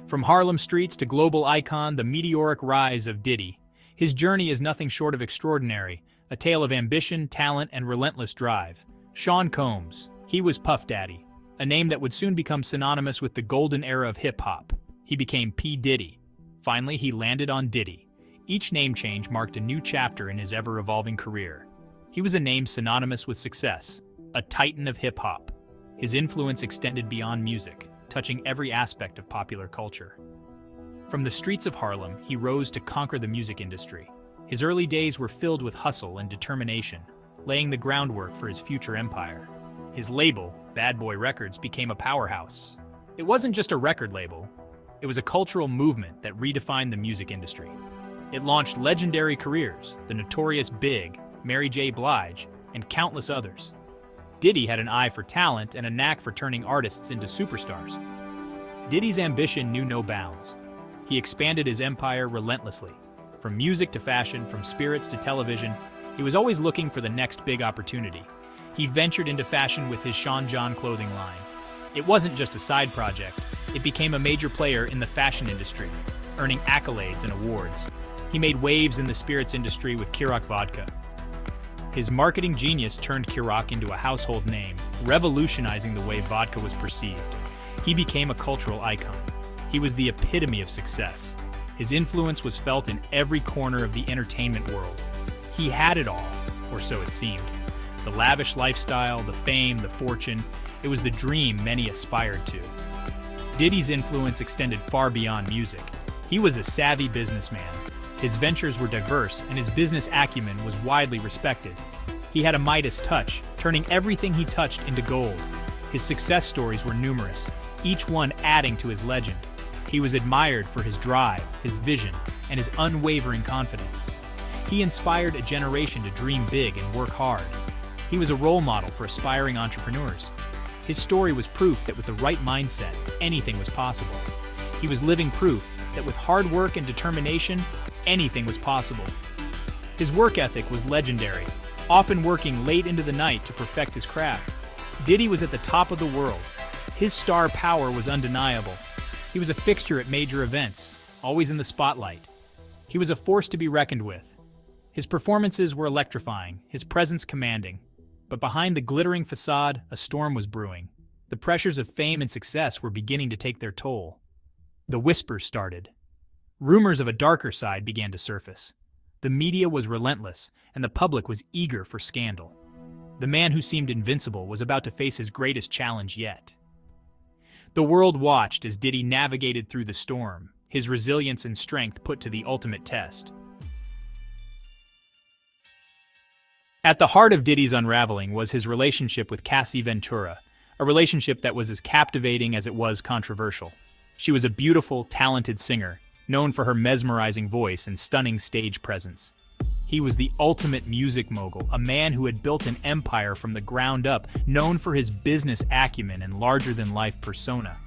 From Harlem streets to global icon, the meteoric rise of Diddy. His journey is nothing short of extraordinary, a tale of ambition, talent, and relentless drive. Sean Combs. He was Puff Daddy, a name that would soon become synonymous with the golden era of hip-hop. He became P. Diddy. Finally, he landed on Diddy. Each name change marked a new chapter in his ever-evolving career. He was a name synonymous with success, a titan of hip-hop. His influence extended beyond music, touching every aspect of popular culture. From the streets of Harlem, he rose to conquer the music industry. His early days were filled with hustle and determination, laying the groundwork for his future empire. His label, Bad Boy Records, became a powerhouse. It wasn't just a record label, it was a cultural movement that redefined the music industry. It launched legendary careers, the Notorious Big, Mary J. Blige, and countless others. Diddy had an eye for talent and a knack for turning artists into superstars. Diddy's ambition knew no bounds. He expanded his empire relentlessly. From music to fashion, from spirits to television, he was always looking for the next big opportunity. He ventured into fashion with his Sean John clothing line. It wasn't just a side project, it became a major player in the fashion industry, earning accolades and awards. He made waves in the spirits industry with Ciroc vodka. His marketing genius turned Ciroc into a household name, revolutionizing the way vodka was perceived. He became a cultural icon. He was the epitome of success. His influence was felt in every corner of the entertainment world. He had it all, or so it seemed. The lavish lifestyle, the fame, the fortune, it was the dream many aspired to. Diddy's influence extended far beyond music. He was a savvy businessman. His ventures were diverse, and his business acumen was widely respected. He had a Midas touch, turning everything he touched into gold. His success stories were numerous, each one adding to his legend. He was admired for his drive, his vision, and his unwavering confidence. He inspired a generation to dream big and work hard. He was a role model for aspiring entrepreneurs. His story was proof that with the right mindset, anything was possible. He was living proof that with hard work and determination, anything was possible. His work ethic was legendary, often working late into the night to perfect his craft. Diddy was at the top of the world. His star power was undeniable. He was a fixture at major events, always in the spotlight. He was a force to be reckoned with. His performances were electrifying, his presence commanding. But behind the glittering facade, a storm was brewing. The pressures of fame and success were beginning to take their toll. The whispers started. Rumors of a darker side began to surface. The media was relentless, and the public was eager for scandal. The man who seemed invincible was about to face his greatest challenge yet. The world watched as Diddy navigated through the storm, his resilience and strength put to the ultimate test. At the heart of Diddy's unraveling was his relationship with Cassie Ventura, a relationship that was as captivating as it was controversial. She was a beautiful, talented singer, known for her mesmerizing voice and stunning stage presence. He was the ultimate music mogul, a man who had built an empire from the ground up, known for his business acumen and larger-than-life persona.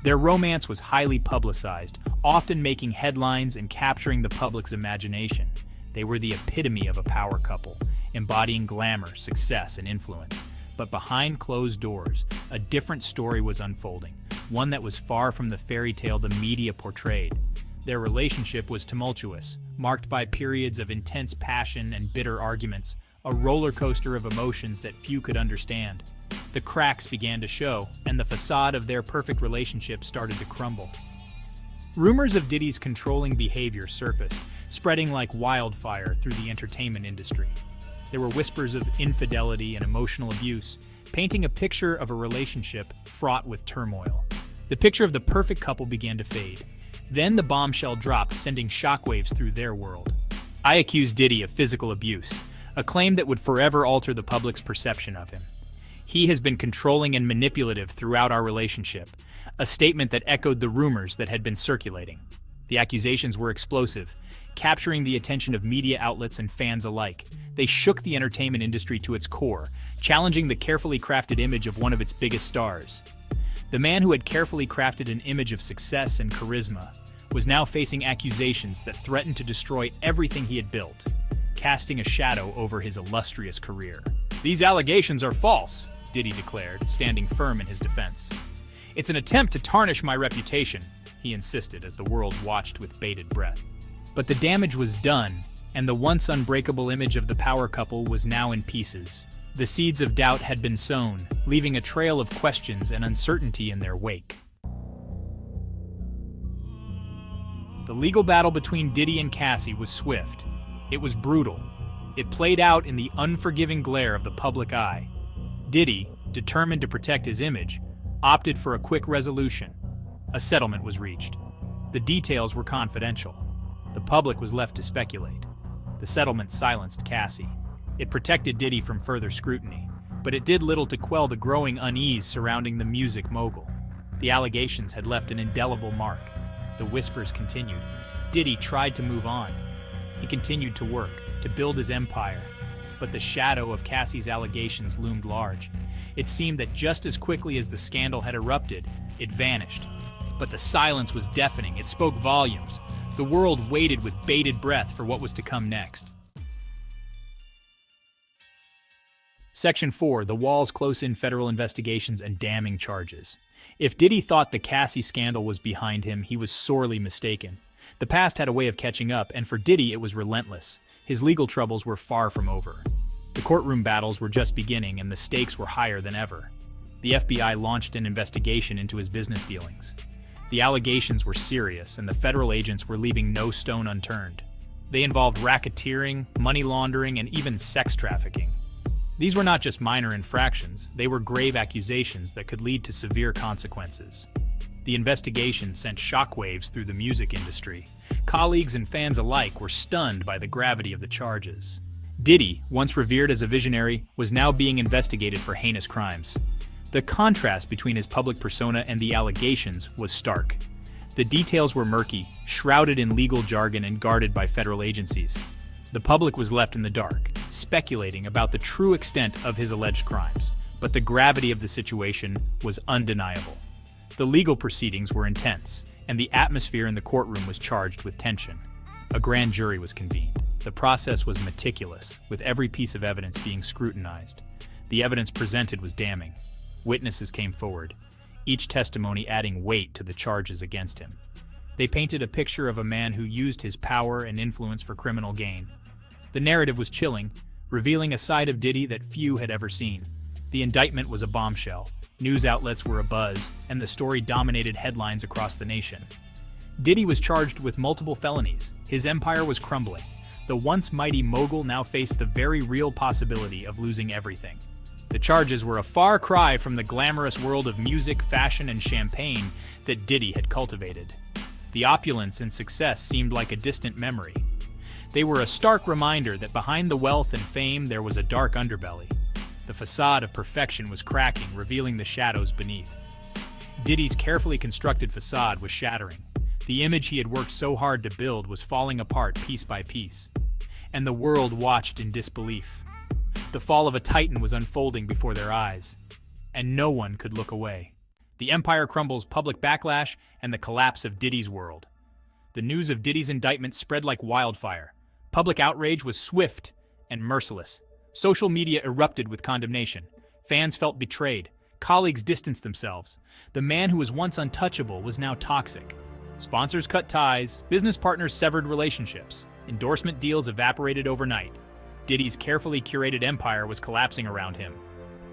Their romance was highly publicized, often making headlines and capturing the public's imagination. They were the epitome of a power couple, embodying glamour, success, and influence. But behind closed doors, a different story was unfolding, one that was far from the fairy tale the media portrayed. Their relationship was tumultuous, marked by periods of intense passion and bitter arguments, a roller coaster of emotions that few could understand. The cracks began to show, and the facade of their perfect relationship started to crumble. Rumors of Diddy's controlling behavior surfaced, spreading like wildfire through the entertainment industry. There were whispers of infidelity and emotional abuse, painting a picture of a relationship fraught with turmoil. The picture of the perfect couple began to fade. Then the bombshell dropped, sending shockwaves through their world. I accused Diddy of physical abuse, a claim that would forever alter the public's perception of him. He has been controlling and manipulative throughout our relationship, a statement that echoed the rumors that had been circulating. The accusations were explosive, capturing the attention of media outlets and fans alike. They shook the entertainment industry to its core, challenging the carefully crafted image of one of its biggest stars. The man who had carefully crafted an image of success and charisma was now facing accusations that threatened to destroy everything he had built, casting a shadow over his illustrious career. "These allegations are false," Diddy declared, standing firm in his defense. "It's an attempt to tarnish my reputation. he insisted as the world watched with bated breath. But the damage was done, and the once unbreakable image of the power couple was now in pieces. The seeds of doubt had been sown, leaving a trail of questions and uncertainty in their wake. The legal battle between Diddy and Cassie was swift. It was brutal. It played out in the unforgiving glare of the public eye. Diddy, determined to protect his image, opted for a quick resolution. A settlement was reached. The details were confidential. The public was left to speculate. The settlement silenced Cassie. It protected Diddy from further scrutiny, but it did little to quell the growing unease surrounding the music mogul. The allegations had left an indelible mark. The whispers continued. Diddy tried to move on. He continued to work, to build his empire. But the shadow of Cassie's allegations loomed large. It seemed that just as quickly as the scandal had erupted, it vanished. But the silence was deafening. It spoke volumes. The world waited with bated breath for what was to come next. Section 4. The Wall's close-in federal investigations and damning charges. If Diddy thought the Cassie scandal was behind him, he was sorely mistaken. The past had a way of catching up, and for Diddy it was relentless. His legal troubles were far from over. The courtroom battles were just beginning, and the stakes were higher than ever. The FBI launched an investigation into his business dealings. The allegations were serious, and the federal agents were leaving no stone unturned. They involved racketeering, money laundering, and even sex trafficking. These were not just minor infractions, they were grave accusations that could lead to severe consequences. The investigation sent shockwaves through the music industry. Colleagues and fans alike were stunned by the gravity of the charges. Diddy, once revered as a visionary, was now being investigated for heinous crimes. The contrast between his public persona and the allegations was stark. The details were murky, shrouded in legal jargon and guarded by federal agencies. The public was left in the dark, speculating about the true extent of his alleged crimes, but the gravity of the situation was undeniable. The legal proceedings were intense, and the atmosphere in the courtroom was charged with tension. A grand jury was convened. The process was meticulous, with every piece of evidence being scrutinized. The evidence presented was damning. Witnesses came forward, each testimony adding weight to the charges against him. They painted a picture of a man who used his power and influence for criminal gain. The narrative was chilling, revealing a side of Diddy that few had ever seen. The indictment was a bombshell. News outlets were abuzz, and the story dominated headlines across the nation. Diddy was charged with multiple felonies. His empire was crumbling. The once mighty mogul now faced the very real possibility of losing everything. The charges were a far cry from the glamorous world of music, fashion, and champagne that Diddy had cultivated. The opulence and success seemed like a distant memory. They were a stark reminder that behind the wealth and fame there was a dark underbelly. The facade of perfection was cracking, revealing the shadows beneath. Diddy's carefully constructed facade was shattering. The image he had worked so hard to build was falling apart piece by piece. And the world watched in disbelief. The fall of a titan was unfolding before their eyes, and no one could look away. The empire crumbles, public backlash, and the collapse of Diddy's world. The news of Diddy's indictment spread like wildfire. Public outrage was swift and merciless. Social media erupted with condemnation. Fans felt betrayed. Colleagues distanced themselves. The man who was once untouchable was now toxic. Sponsors cut ties, business partners severed relationships, endorsement deals evaporated overnight. Diddy's carefully curated empire was collapsing around him.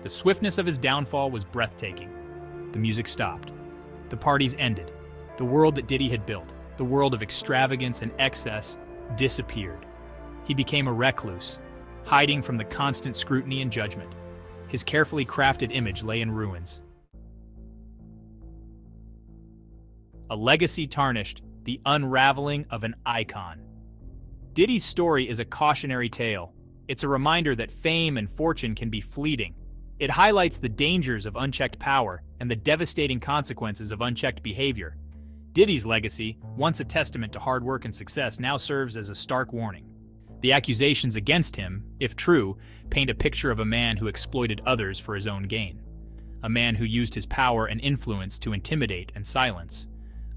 The swiftness of his downfall was breathtaking. The music stopped. The parties ended. The world that Diddy had built, the world of extravagance and excess, disappeared. He became a recluse, hiding from the constant scrutiny and judgment. His carefully crafted image lay in ruins. A legacy tarnished, the unraveling of an icon. Diddy's story is a cautionary tale. It's a reminder that fame and fortune can be fleeting. It highlights the dangers of unchecked power and the devastating consequences of unchecked behavior. Diddy's legacy, once a testament to hard work and success, now serves as a stark warning. The accusations against him, if true, paint a picture of a man who exploited others for his own gain. A man who used his power and influence to intimidate and silence.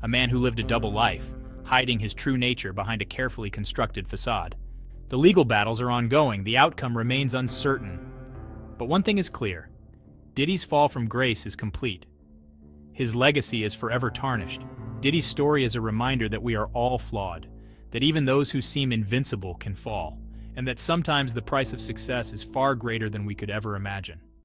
A man who lived a double life, hiding his true nature behind a carefully constructed facade. The legal battles are ongoing, the outcome remains uncertain. But one thing is clear: Diddy's fall from grace is complete. His legacy is forever tarnished, Diddy's story is a reminder that we are all flawed, that even those who seem invincible can fall, and that sometimes the price of success is far greater than we could ever imagine.